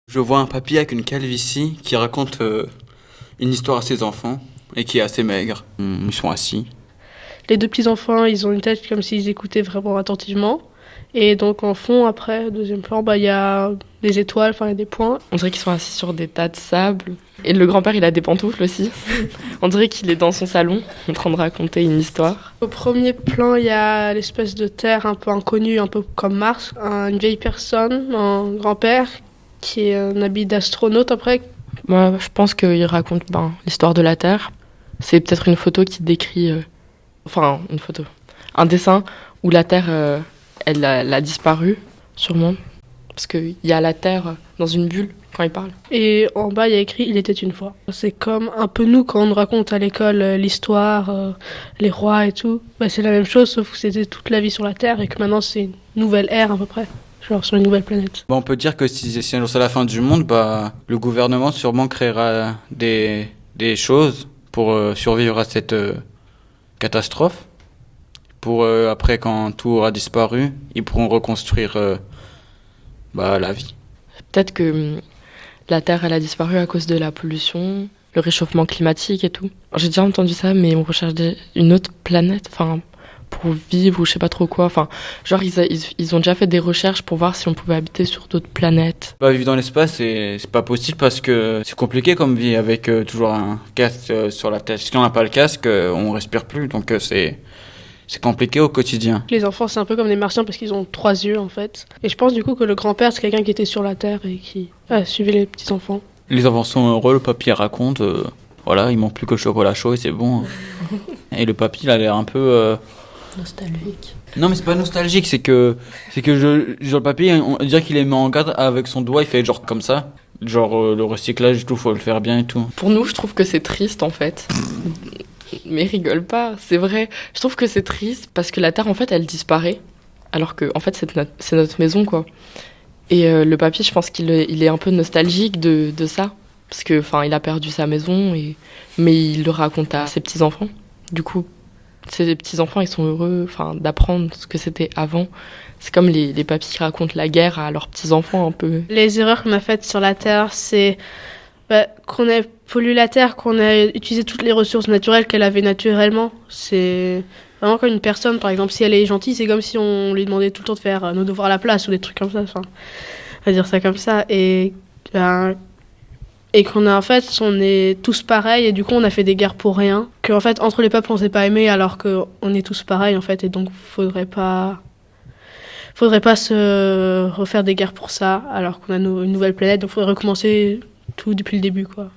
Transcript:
Je vois un papy avec une calvitie qui raconte une histoire à ses enfants et qui est assez maigre. Ils sont assis. Les deux petits-enfants, ils ont une tête comme s'ils écoutaient vraiment attentivement. Et donc en fond, après, deuxième plan, il y a des étoiles, enfin il y a des points. On dirait qu'ils sont assis sur des tas de sable. Et le grand-père, il a des pantoufles aussi. On dirait qu'il est dans son salon, en train de raconter une histoire. Au premier plan, il y a l'espèce de terre un peu inconnue, un peu comme Mars. Une vieille personne, un grand-père, qui est un habit d'astronaute après. Moi, je pense qu'il raconte l'histoire de la Terre. C'est peut-être une photo qui décrit... une photo. Un dessin où la Terre, elle a disparu, sûrement. Parce qu'il y a la Terre dans une bulle quand il parle. Et en bas, il y a écrit « Il était une fois ». C'est comme un peu nous, quand on nous raconte à l'école l'histoire, les rois et tout. C'est la même chose, sauf que c'était toute la vie sur la Terre et que maintenant, c'est une nouvelle ère à peu près. Genre sur une nouvelle planète. On peut dire que si un jour c'est la fin du monde, le gouvernement sûrement créera des choses pour survivre à cette catastrophe. Pour après, quand tout aura disparu, ils pourront reconstruire la vie. Peut-être que la Terre, elle a disparu à cause de la pollution, le réchauffement climatique et tout. J'ai déjà entendu ça, mais on recherche une autre planète, pour vivre ou je sais pas trop quoi. Ils ont déjà fait des recherches pour voir si on pouvait habiter sur d'autres planètes. Vivre dans l'espace, c'est pas possible parce que c'est compliqué comme vie avec toujours un casque sur la tête. Si on n'a pas le casque, on respire plus, donc c'est compliqué au quotidien. Les enfants, c'est un peu comme des martiens parce qu'ils ont 3 yeux en fait. Et je pense du coup que le grand-père, c'est quelqu'un qui était sur la Terre et qui suivait les petits-enfants. Les enfants sont heureux, le papy raconte, il manque plus que le chocolat chaud et c'est bon. Et le papy, il a l'air un peu... nostalgique. Non mais c'est pas nostalgique, c'est que le papy, on dirait qu'il est mis en garde avec son doigt, il fait genre comme ça. Genre le recyclage et tout, faut le faire bien et tout. Pour nous, je trouve que c'est triste en fait. Mais rigole pas, c'est vrai. Je trouve que c'est triste parce que la Terre, en fait, elle disparaît. Alors que, en fait, c'est notre maison, quoi. Et le papy, je pense qu'il est un peu nostalgique de ça. Parce que, il a perdu sa maison, mais il le raconte à ses petits-enfants. Du coup, ses petits-enfants, ils sont heureux d'apprendre ce que c'était avant. C'est comme les papys qui racontent la guerre à leurs petits-enfants, un peu. Les erreurs qu'on a faites sur la Terre, c'est qu'on a pollué la Terre, qu'on a utilisé toutes les ressources naturelles qu'elle avait naturellement. C'est vraiment comme une personne, par exemple, si elle est gentille, c'est comme si on lui demandait tout le temps de faire nos devoirs à la place ou des trucs comme ça. On va dire ça comme ça. Et qu'on a, en fait, on est tous pareils et du coup, on a fait des guerres pour rien. Qu'en fait, entre les peuples, on s'est pas aimé alors qu'on est tous pareils, en fait. Et donc, faudrait pas se refaire des guerres pour ça alors qu'on a une nouvelle planète. Donc, faudrait recommencer tout depuis le début, quoi.